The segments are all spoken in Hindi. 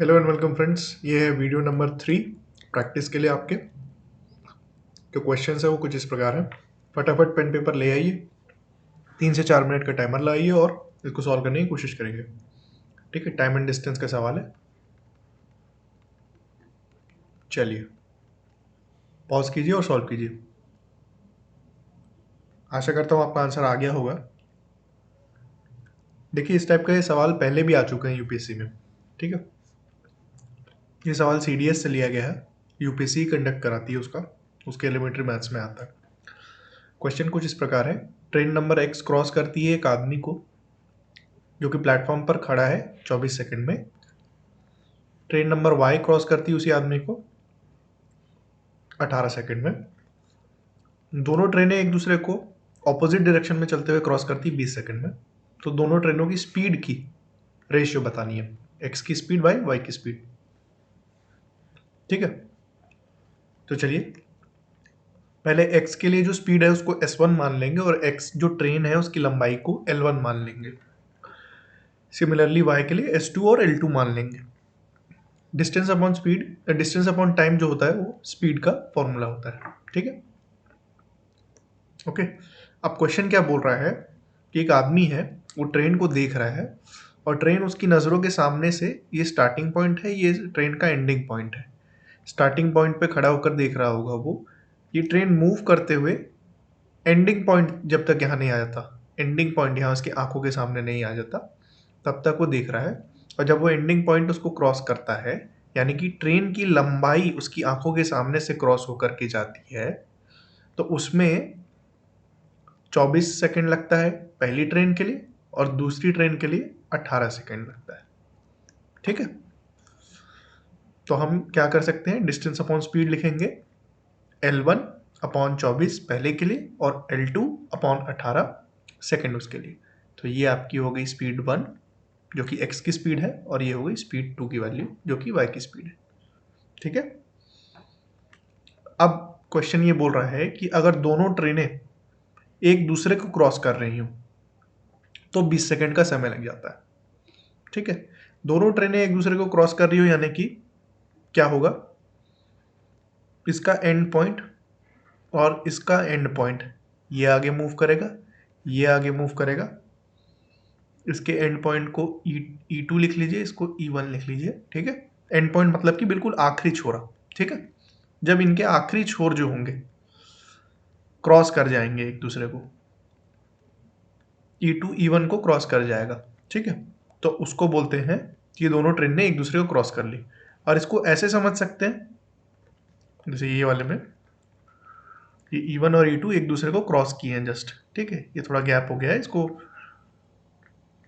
हेलो एंड वेलकम फ्रेंड्स, ये है वीडियो नंबर 3 प्रैक्टिस के लिए। आपके जो क्वेश्चंस है वो कुछ इस प्रकार है। फटाफट पेन पेपर ले आइए, 3 से 4 मिनट का टाइमर लगाइए और इसको सॉल्व करने की कोशिश करेंगे। ठीक है, टाइम एंड डिस्टेंस का सवाल है। चलिए पॉज कीजिए और सॉल्व कीजिए। आशा करता हूँ आपका आंसर आ गया होगा। देखिए, इस टाइप का ये सवाल पहले भी आ चुके हैं यूपीएससी में। ठीक है, ये सवाल सीडीएस से लिया गया है, यूपीएससी कंडक्ट कराती है उसके एलिमेंट्री मैथ्स में आता है। क्वेश्चन कुछ इस प्रकार है। ट्रेन नंबर एक्स क्रॉस करती है एक आदमी को जो कि प्लेटफॉर्म पर खड़ा है 24 सेकंड में। ट्रेन नंबर वाई क्रॉस करती है उसी आदमी को 18 सेकंड में। दोनों ट्रेनें एक दूसरे को ऑपोजिट डायरेक्शन में चलते हुए क्रॉस करती है 20 सेकंड में। तो दोनों ट्रेनों की स्पीड की रेशियो बतानी है, एक्स की स्पीड बाई वाई की स्पीड। ठीक है, तो चलिए पहले एक्स के लिए जो स्पीड है उसको s1 मान लेंगे और एक्स जो ट्रेन है उसकी लंबाई को l1 मान लेंगे। सिमिलरली वाई के लिए s2 और l2 मान लेंगे। Distance upon speed, distance upon time जो होता है वो स्पीड का फॉर्मूला होता है। ठीक है, ओके। अब क्वेश्चन क्या बोल रहा है कि एक आदमी है, वो ट्रेन को देख रहा है और ट्रेन उसकी नज़रों के सामने से, ये स्टार्टिंग पॉइंट है, ये ट्रेन का एंडिंग पॉइंट है। स्टार्टिंग पॉइंट पे खड़ा होकर देख रहा होगा वो, ये ट्रेन मूव करते हुए एंडिंग पॉइंट जब तक यहाँ नहीं आ जाता, एंडिंग पॉइंट यहाँ उसकी आंखों के सामने नहीं आ जाता, तब तक वो देख रहा है। और जब वो एंडिंग पॉइंट उसको क्रॉस करता है, यानी कि ट्रेन की लंबाई उसकी आंखों के सामने से क्रॉस होकर के जाती है, तो उसमें 24 सेकंड लगता है पहली ट्रेन के लिए और दूसरी ट्रेन के लिए 18 सेकंड लगता है। ठीक है, तो हम क्या कर सकते हैं, डिस्टेंस अपॉन स्पीड लिखेंगे L1 अपॉन 24 पहले के लिए और L2 अपॉन 18 सेकंड उसके लिए। तो ये आपकी हो गई स्पीड 1 जो कि x की स्पीड है, और ये हो गई स्पीड 2 की वैल्यू जो कि y की स्पीड है। ठीक है, अब क्वेश्चन ये बोल रहा है कि अगर दोनों ट्रेनें एक दूसरे को क्रॉस कर रही हूं तो 20 सेकंड का समय लग जाता है। ठीक है, दोनों ट्रेनें एक दूसरे को क्रॉस कर रही हो यानी कि क्या होगा, इसका एंड पॉइंट और इसका एंड पॉइंट ये आगे मूव करेगा, ये आगे मूव करेगा। इसके एंड पॉइंट को E2 लिख लीजिए, इसको E1 लिख लीजिए। ठीक है, एंड पॉइंट मतलब कि बिल्कुल आखिरी छोरा। ठीक है, जब इनके आखिरी छोर जो होंगे क्रॉस कर जाएंगे एक दूसरे को, E2 E1 को क्रॉस कर जाएगा। ठीक है, तो उसको बोलते हैं कि दोनों ट्रेन ने एक दूसरे को क्रॉस कर ली। और इसको ऐसे समझ सकते हैं, जैसे ये वाले में ये E1 और E2 एक दूसरे को क्रॉस किए हैं जस्ट। ठीक है, ये थोड़ा गैप हो गया है, इसको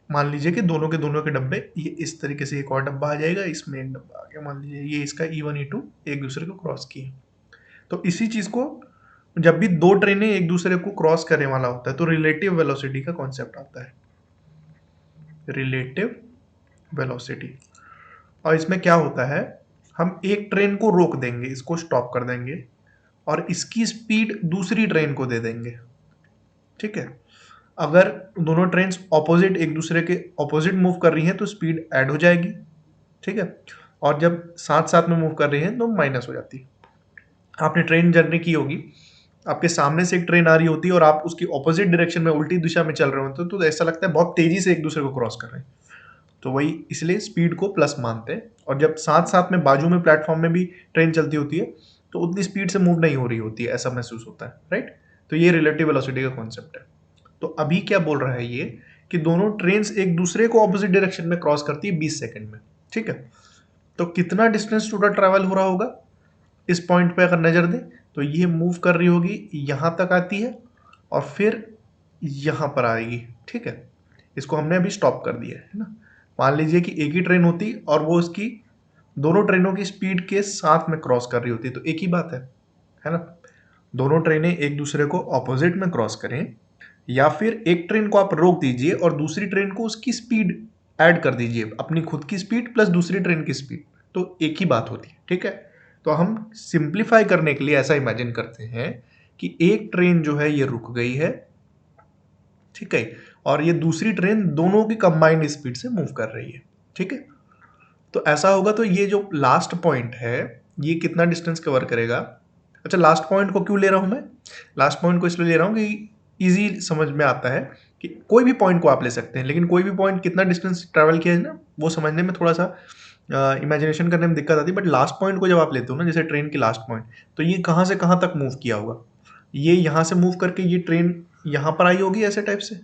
मान लीजिए कि दोनों के डब्बे, ये इस तरीके से एक और डब्बा आ जाएगा, इसमें एक डब्बा आ गया, मान लीजिए ये इसका E1 E2 एक दूसरे को क्रॉस किए। तो इसी चीज को जब भी दो ट्रेनें एक दूसरे को क्रॉस करने वाला होता है तो रिलेटिव वेलोसिटी का कॉन्सेप्ट आता है, रिलेटिव वेलोसिटी। और इसमें क्या होता है, हम एक ट्रेन को रोक देंगे, इसको स्टॉप कर देंगे और इसकी स्पीड दूसरी ट्रेन को दे देंगे। ठीक है, अगर दोनों ट्रेन ऑपोजिट, एक दूसरे के ऑपोजिट मूव कर रही हैं तो स्पीड ऐड हो जाएगी। ठीक है, और जब साथ साथ में मूव कर रही हैं तो माइनस हो जाती है। आपने ट्रेन जर्नी की होगी, आपके सामने से एक ट्रेन आ रही होती है और आप उसकी ऑपोजिट डायरेक्शन में उल्टी दिशा में चल रहे होते तो ऐसा लगता है बहुत तेजी से एक दूसरे को क्रॉस कर रहे हैं। तो वही इसलिए स्पीड को प्लस मानते हैं। और जब साथ साथ में बाजू में प्लेटफॉर्म में भी ट्रेन चलती होती है तो उतनी स्पीड से मूव नहीं हो रही होती है, ऐसा महसूस होता है। राइट, तो ये रिलेटिव वेलोसिटी का कॉन्सेप्ट है। तो अभी क्या बोल रहा है ये कि दोनों ट्रेन एक दूसरे को ऑपोजिट डायरेक्शन में क्रॉस करती है 20 सेकंड में। ठीक है, तो कितना डिस्टेंस टोटल ट्रैवल हो रहा होगा, इस पॉइंट पे अगर नजर दें तो ये मूव कर रही होगी, यहां तक आती है और फिर यहां पर आएगी। ठीक है, इसको हमने अभी स्टॉप कर दिया है ना। मान लीजिए कि एक ही ट्रेन होती और वो उसकी दोनों ट्रेनों की स्पीड के साथ में क्रॉस कर रही होती तो एक ही बात है ना। दोनों ट्रेनें एक दूसरे को ऑपोजिट में क्रॉस करें, या फिर एक ट्रेन को आप रोक दीजिए और दूसरी ट्रेन को उसकी स्पीड ऐड कर दीजिए, अपनी खुद की स्पीड प्लस दूसरी ट्रेन की स्पीड, तो एक ही बात होती है। ठीक है, तो हम सिंप्लीफाई करने के लिए ऐसा इमेजिन करते हैं कि एक ट्रेन जो है ये रुक गई है, ठीक है, और ये दूसरी ट्रेन दोनों की कंबाइंड स्पीड से मूव कर रही है। ठीक है, तो ऐसा होगा तो ये जो लास्ट पॉइंट है ये कितना डिस्टेंस कवर करेगा। अच्छा, लास्ट पॉइंट को क्यों ले रहा हूँ मैं? लास्ट पॉइंट को इसलिए ले रहा हूँ कि इजी समझ में आता है कि कोई भी पॉइंट को आप ले सकते हैं, लेकिन कोई भी पॉइंट कितना डिस्टेंस ट्रैवल किया है ना, वो समझने में थोड़ा सा इमेजिनेशन करने में दिक्कत आती है। बट लास्ट पॉइंट को जब आप लेते हो ना, जैसे ट्रेन की लास्ट पॉइंट, तो ये कहाँ से कहाँ तक मूव किया होगा, ये यहाँ से मूव करके ये ट्रेन यहाँ पर आई होगी ऐसे टाइप से।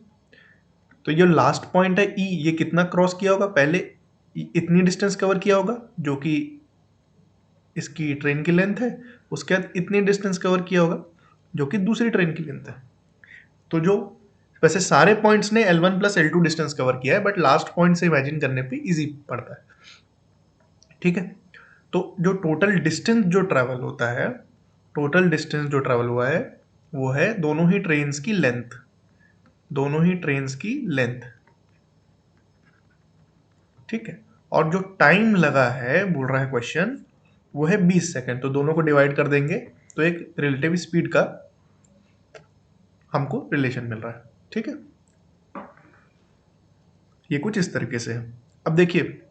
तो ये लास्ट पॉइंट है ई, ये कितना क्रॉस किया होगा, पहले इतनी डिस्टेंस कवर किया होगा जो कि इसकी ट्रेन की लेंथ है, उसके बाद इतनी डिस्टेंस कवर किया होगा जो कि दूसरी ट्रेन की लेंथ है। तो जो वैसे सारे पॉइंट्स ने L1 plus L2 distance cover किया है, बट लास्ट पॉइंट से इमेजिन करने पे इजी पड़ता है। ठीक है, तो जो टोटल डिस्टेंस जो ट्रैवल होता है, टोटल डिस्टेंस जो ट्रैवल हुआ है वो है दोनों ही ट्रेन्स की लेंथ, दोनों ही ट्रेन्स की लेंथ। ठीक है, और जो टाइम लगा है बोल रहा है क्वेश्चन, वो है 20 सेकेंड। तो दोनों को डिवाइड कर देंगे तो एक रिलेटिव स्पीड का हमको रिलेशन मिल रहा है। ठीक है, ये कुछ इस तरीके से है। अब देखिए,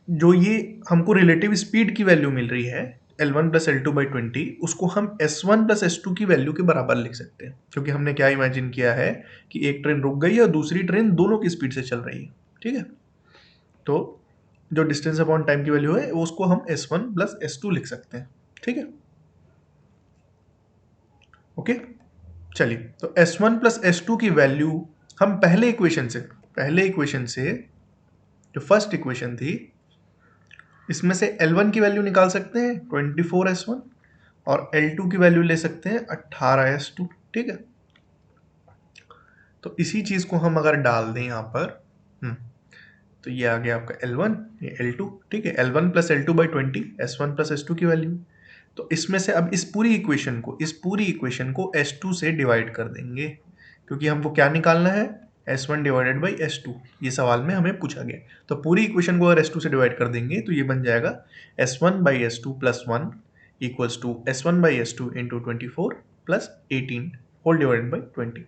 जो ये हमको रिलेटिव स्पीड की वैल्यू मिल रही है L1 प्लस L2 बाई 20, उसको हम S1 प्लस S2 की वैल्यू के बराबर लिख सकते हैं, क्योंकि हमने क्या इमेजिन किया है कि एक ट्रेन रुक गई है और दूसरी ट्रेन दोनों की स्पीड से चल रही है। ठीक है, तो जो डिस्टेंस अपॉन टाइम की वैल्यू है उसको हम S1 प्लस S2 लिख सकते हैं। ठीक है, ओके। चलिए, तो S1 प्लस S2 की वैल्यू हम पहले इक्वेशन से जो फर्स्ट इक्वेशन थी, इसमें से L1 की वैल्यू निकाल सकते हैं 24S1, और L2 की वैल्यू ले सकते हैं 18S2। ठीक है, तो इसी चीज को हम अगर डाल दें यहाँ पर, तो ये आ गया आपका L1, ये L2। ठीक है, L1 plus L2 by 20, S1 plus S2 की वैल्यू। तो इसमें से अब इस पूरी इक्वेशन को S2 से डिवाइड कर देंगे, क्योंकि हमको क्या निकालना है, S1 डिवाइडेड बाई S2, ये सवाल में हमें पूछा गया। तो पूरी इक्वेशन को अगर S2 से डिवाइड कर देंगे तो ये बन जाएगा S1 by S2 plus 1 equals to S1 by S2 into 24 plus 18 whole divided by 20।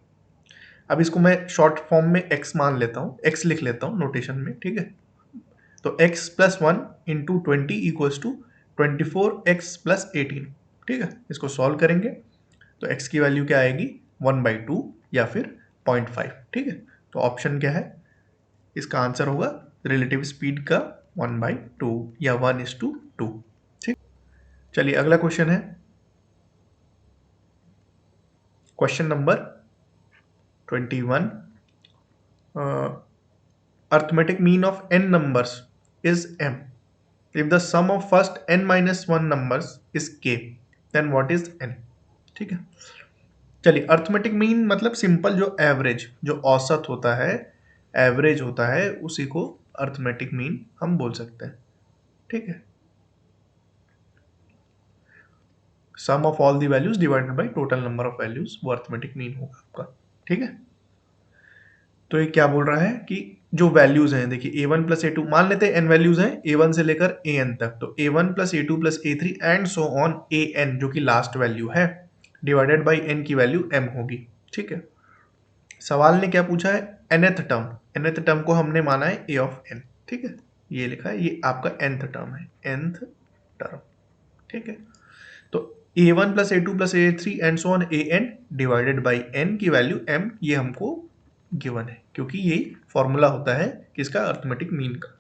अब इसको मैं शॉर्ट फॉर्म में x मान लेता हूँ, x लिख लेता हूँ नोटेशन में। ठीक है, तो x plus 1 into 20 equals to 24x plus 18। ठीक है, इसको सॉल्व करेंगे तो x की वैल्यू क्या आएगी, 1/2 या फिर 0.5। ठीक है, तो ऑप्शन क्या है, इसका आंसर होगा रिलेटिव स्पीड का 1/2 या 1:2। ठीक, चलिए अगला क्वेश्चन है question number 21। arithmetic mean of n numbers is m. If the sum of first n minus 1 numbers is k, then what is n? ठीक है, चलिए अर्थमेटिक मीन मतलब सिंपल जो एवरेज, जो औसत होता है, एवरेज होता है, उसी को अर्थमेटिक मीन हम बोल सकते हैं। ठीक है, sum of all the values divided by total number of values, वो अर्थमेटिक मीन होगा आपका। ठीक है, तो ये क्या बोल रहा है कि जो वैल्यूज हैं, देखिए a1 प्लस a2, मान लेते हैं n वैल्यूज हैं a1 से लेकर an तक, तो a1 plus a2 plus a3 and so on an, जो कि लास्ट वैल्यू है, डिवाइडेड बाई n की वैल्यू m होगी। ठीक है, सवाल ने क्या पूछा है, nth टर्म को हमने माना है a ऑफ n। ठीक है, ये लिखा है, ये आपका nth टर्म है, nth टर्म। ठीक है, तो a1 plus a2 plus a3 and so on an divided by n की वैल्यू m, ये हमको गिवन है, क्योंकि यही फॉर्मूला होता है किसका, अर्थमेटिक मीन का।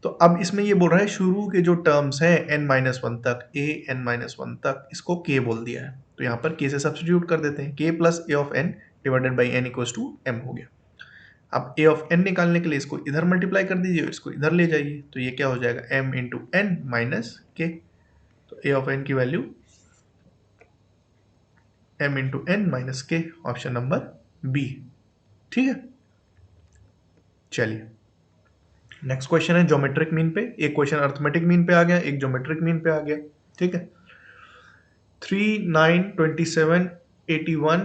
तो अब इसमें ये बोल रहा है शुरू के जो टर्म्स हैं n-1 तक, n-1 तक, इसको k बोल दिया है, तो यहाँ पर k से सब्स्टिट्यूट कर देते हैं, k plus a of n divided by n equals to m हो गया। अब a ऑफ n निकालने के लिए इसको इधर मल्टीप्लाई कर दीजिए, इसको इधर ले जाइए, तो ये क्या हो जाएगा, m into n minus k। तो a ऑफ n की value m into n minus k, option number B. ठीक है, चलिए नेक्स्ट क्वेश्चन है ज्योमेट्रिक मीन पे। एक क्वेश्चन अर्थमेटिक मीन पे आ गया, एक ज्योमेट्रिक मीन पे आ गया। ठीक है, 3, 9, 27, 81,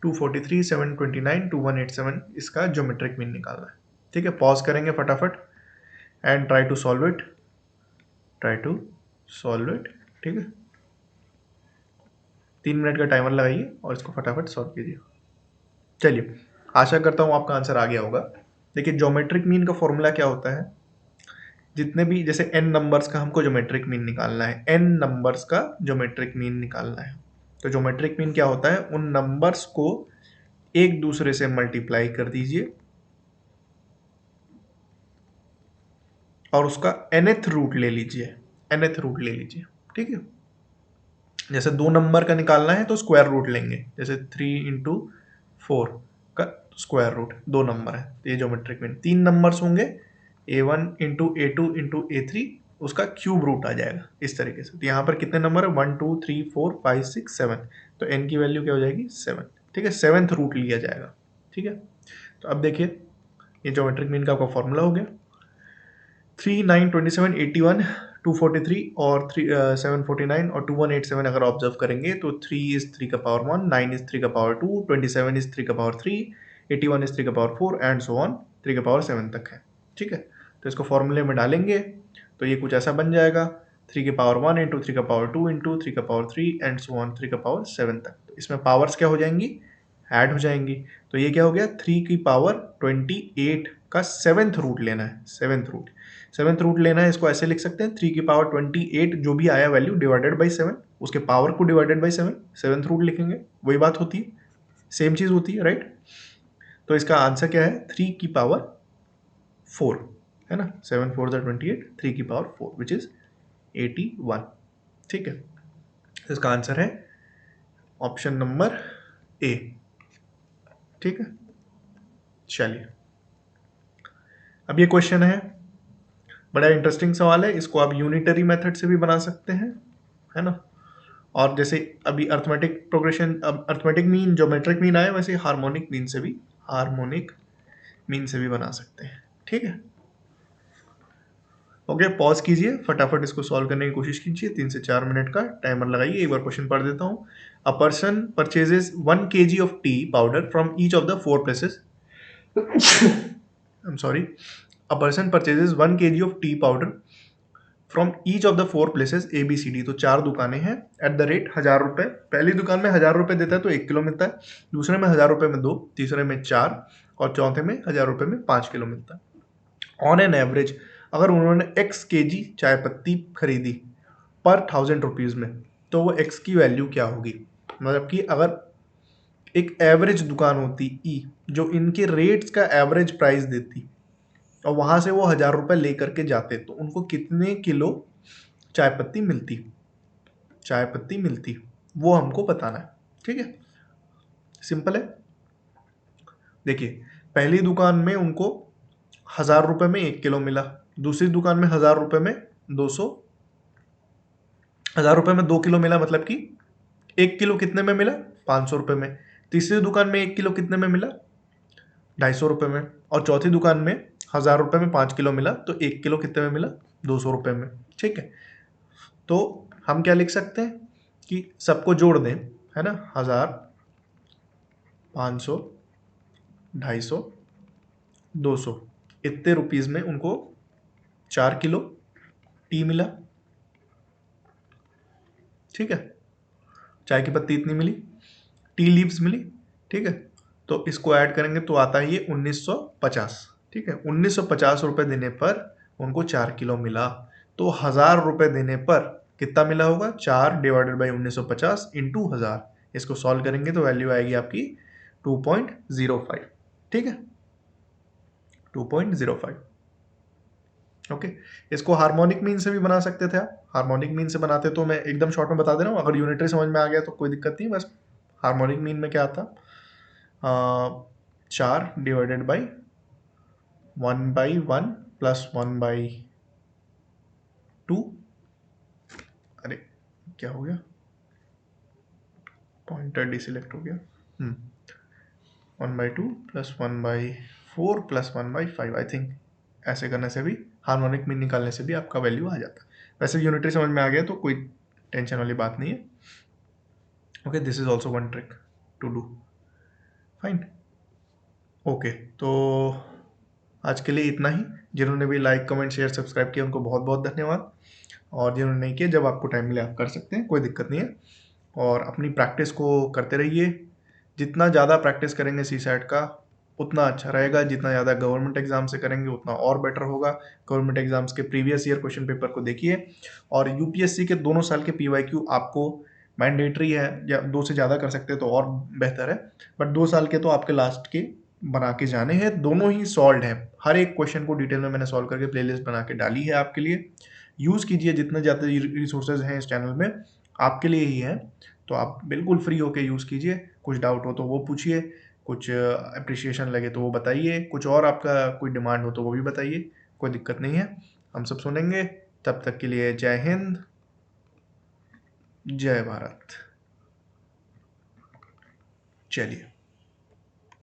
243, 729, 2187, इसका ज्योमेट्रिक मीन निकालना है। ठीक है, पॉज करेंगे फटाफट and try to solve it, ठीक है, 3 मिनट का टाइमर लगाइए और इसको फटाफट सॉल्व कीजिए। चलिए, आशा करता हूँ आपका आंसर आ गया होगा। देखिए ज्योमेट्रिक मीन का फॉर्मूला क्या होता है, जितने भी जैसे n नंबर्स का हमको ज्योमेट्रिक मीन निकालना है, n नंबर्स का ज्योमेट्रिक मीन निकालना है, तो ज्योमेट्रिक मीन क्या होता है, उन नंबर्स को एक दूसरे से मल्टीप्लाई कर दीजिए और उसका nth रूट ले लीजिए, nth रूट ले लीजिए, ठीक है। जैसे 2 नंबर का निकालना है तो स्क्वायर रूट लेंगे, जैसे 3 इंटू 4 का स्क्वायर रूट, 2 नंबर है तो ये ज्योमेट्रिक मीन। 3 नंबर्स होंगे, a1 into a2 into a3, उसका क्यूब रूट आ जाएगा इस तरीके से। तो यहाँ पर कितने नंबर है, 1 2 3 4 5 6 7, तो n की वैल्यू क्या हो जाएगी 7, ठीक है, 7th रूट लिया जाएगा, ठीक है। तो अब देखिए ये ज्योमेट्रिक मीन का आपका फॉर्मूला हो गया, 3 9 27 81 243 और 749 और 2187 अगर ऑब्जर्व करेंगे तो 3 इज 3 का पावर 1, 9 इज 3 का पावर 2, 27 इज 3 का पावर 3, 81 इज 3 का पावर 4 एंड सो ऑन 3 का पावर 7 तक है, ठीक है। तो इसको फॉर्मूले में डालेंगे तो ये कुछ ऐसा बन जाएगा, 3 के पावर 1 इंटू 3 का पावर 2 इंटू 3 का पावर 3 एंड सो ऑन 3 का पावर 7 तक। तो इसमें पावर्स क्या हो जाएंगी, ऐड हो जाएंगी। तो ये क्या हो गया, 3 की पावर 28 का 7th रूट लेना है, 7th रूट लेना है। इसको ऐसे लिख सकते हैं, 3 की पावर 28 जो भी आया वैल्यू डिवाइडेड बाई 7, उसके पावर को डिवाइडेड बाई 7, 7th रूट लिखेंगे, वही बात होती है, सेम चीज होती है, राइट। तो इसका आंसर क्या है, 3 की पावर 4 है ना, 7 4 28, 3 की पावर 4 विच इज 81, ठीक है। तो इसका आंसर है ऑप्शन नंबर ए, ठीक है। चलिए अब ये क्वेश्चन है, बड़ा इंटरेस्टिंग सवाल है, इसको आप यूनिटरी मेथड से भी बना सकते हैं, है ना। और जैसे अभी अर्थमेटिक प्रोग्रेशन, अब अर्थमेटिक मीन ज्योमेट्रिक मीन आए, वैसे हार्मोनिक मीन से भी बना सकते हैं, ठीक है। ओके, पॉज कीजिए, फटाफट इसको सॉल्व करने की कोशिश कीजिए, 3 से 4 मिनट का टाइमर लगाइए। एक बार क्वेश्चन पढ़ देता हूँ। A person purchases 1 kg of tea powder from each of the 4 places I am sorry, a person purchases 1 kg of tea powder from each of the 4 places A B C D. तो 4 दुकानें हैं, एट द रेट 1000 रुपए। पहली दुकान में 1000 रुपए देता है तो 1 किलो मिलता है, दूसरे में 1000 रुपए में 2, तीसरे में 4 और चौथे में 1000 रुपए में 5 किलो मिलता है। ऑन एन एवरेज अगर उन्होंने x kg चाय पत्ती खरीदी पर 1000 रुपीज में, तो वो x की वैल्यू क्या होगी। मतलब कि अगर एक एवरेज दुकान होती ई जो इनके रेट्स का एवरेज प्राइस देती और वहां से वो 1000 रुपए लेकर के जाते, तो उनको कितने किलो चाय पत्ती मिलती, वो हमको बताना है, ठीक है। सिंपल है, देखिए पहली दुकान में उनको 1000 रुपए में 1 किलो मिला, दूसरी दुकान में 1000 रुपए में 1000 रुपए में 2 किलो मिला, मतलब कि 1 किलो कितने में मिला, 500 रुपए में। तीसरी दुकान में 1 किलो कितने में मिला, 250 रुपए में। और चौथी दुकान में 1000 रुपए में 5 किलो मिला, तो 1 किलो कितने में मिला, 200 रुपए में, ठीक है। तो हम क्या लिख सकते हैं कि सबको जोड़ दें, है ना, 1000 500 250 200, इतने रुपीज में उनको 4 किलो टी मिला, ठीक है। चाय की पत्ती इतनी मिली, टी लीव्स मिली, ठीक है। तो इसको ऐड करेंगे तो आता है ये 1950, ठीक है। 1950 रुपए देने पर उनको 4 किलो मिला, तो 1000 रुपए देने पर कितना मिला होगा, 4 डिवाइडेड बाई 1950 इंटू 1000। इसको सॉल्व करेंगे तो वैल्यू आएगी आपकी 2.05, ठीक है, 2.05। ओके, इसको हार्मोनिक मीन से भी बना सकते थे आप। हार्मोनिक मीन से बनाते तो मैं एकदम शॉर्ट में बता दे रहा हूँ, अगर यूनिटरी समझ में आ गया तो कोई दिक्कत नहीं। बस हार्मोनिक मीन में क्या था, 4 डिवाइडेड बाई 1/1 प्लस 1/2, अरे क्या हो गया, पॉइंटर डिसिलेक्ट हो गया, 1/2 प्लस 1/4 प्लस 1/5, आई थिंक ऐसे करने से भी, हार्मोनिक मीन निकालने से भी आपका वैल्यू आ जाता है। वैसे यूनिटरी समझ में आ गया तो कोई टेंशन वाली बात नहीं है। Okay, this is also one trick to do, fine. Okay, तो आज के लिए इतना ही। जिन्होंने भी लाइक कमेंट शेयर सब्सक्राइब किया उनको बहुत बहुत धन्यवाद, और जिन्होंने नहीं किया, जब आपको टाइम मिले आप कर सकते हैं, कोई दिक्कत नहीं है। और अपनी प्रैक्टिस को करते रहिए, जितना ज़्यादा प्रैक्टिस करेंगे सी सैट का उतना अच्छा रहेगा। जितना ज़्यादा गवर्नमेंट एग्जाम से करेंगे उतना और बेटर होगा। गवर्नमेंट एग्जाम्स के प्रीवियस ईयर क्वेश्चन पेपर को देखिए, और यूपीएससी के दोनों साल के पीवाईक्यू आपको मैंडेटरी है, या 2 से ज़्यादा कर सकते हैं तो और बेहतर है, बट 2 साल के तो आपके लास्ट के बना के जाने हैं। दोनों ही सॉल्व हैं, हर एक क्वेश्चन को डिटेल में मैंने सॉल्व करके प्लेलिस्ट बना के डाली है आपके लिए। यूज़ कीजिए, जितने ज़्यादा रिसोर्सेज हैं इस चैनल में आपके लिए ही हैं, तो आप बिल्कुल फ्री होके यूज़ कीजिए। कुछ डाउट हो तो वो पूछिए, कुछ अप्रिशिएशन लगे तो वो बताइए, कुछ और आपका कोई डिमांड हो तो वो भी बताइए, कोई दिक्कत नहीं है, हम सब सुनेंगे। तब तक के लिए जय हिंद, जय भारत। चलिए।